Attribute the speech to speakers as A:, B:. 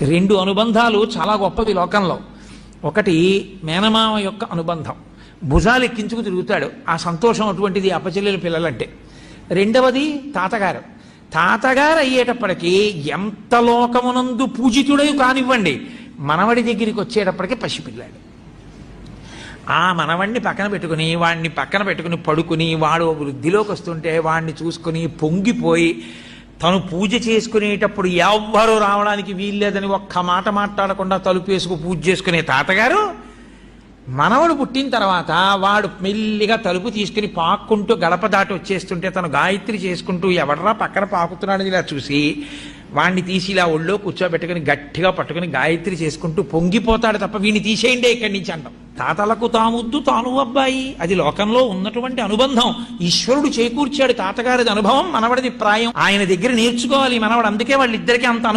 A: రెండు అనుబంధాలు చాలా గొప్పవి లోకంలో. ఒకటి మేనమామ యొక్క అనుబంధం, భుజాలు ఎక్కించుకు తిరుగుతాడు, ఆ సంతోషం అటువంటిది అప్పచెల్లెల పిల్లలంటే. రెండవది తాతగారు. తాతగారు అయ్యేటప్పటికీ ఎంత లోకమునందు పూజితుడై కానివ్వండి, మనవడి దగ్గరికి వచ్చేటప్పటికి పసిపిల్లాడు. ఆ మనవణ్ణి వాడిని పక్కన పెట్టుకుని పడుకుని, వాడు వృద్ధిలోకి వస్తుంటే వాడిని చూసుకుని పొంగిపోయి, తను పూజ చేసుకునేటప్పుడు ఎవ్వరూ రావడానికి వీల్లేదని ఒక్క మాట మాట్లాడకుండా తలుపు వేసుకు పూజ చేసుకునే తాతగారు, మనవడు పుట్టిన తర్వాత వాడు మెల్లిగా తలుపు తీసుకుని పాక్కుంటూ గడప దాటి వచ్చేస్తుంటే తను గాయత్రి చేసుకుంటూ ఎవడరా పక్కన పాకుతున్నాడని ఇలా చూసి వాడిని తీసి ఇలా ఒళ్ళో కూర్చోబెట్టుకుని గట్టిగా పట్టుకుని గాయత్రి చేసుకుంటూ పొంగిపోతాడు తప్ప వీడిని తీసేయండి ఇక్కడి నుంచి అంటాం. తాతలకు తాముద్దు తాను అబ్బాయి, అది లోకంలో ఉన్నటువంటి అనుబంధం. ఈశ్వరుడు చేకూర్చాడు తాతగారిది అనుభవం, మనవడిది ప్రాయం. ఆయన దగ్గర నేర్చుకోవాలి మనవడు. అందుకే వాళ్ళిద్దరికీ అంత అనుభవం.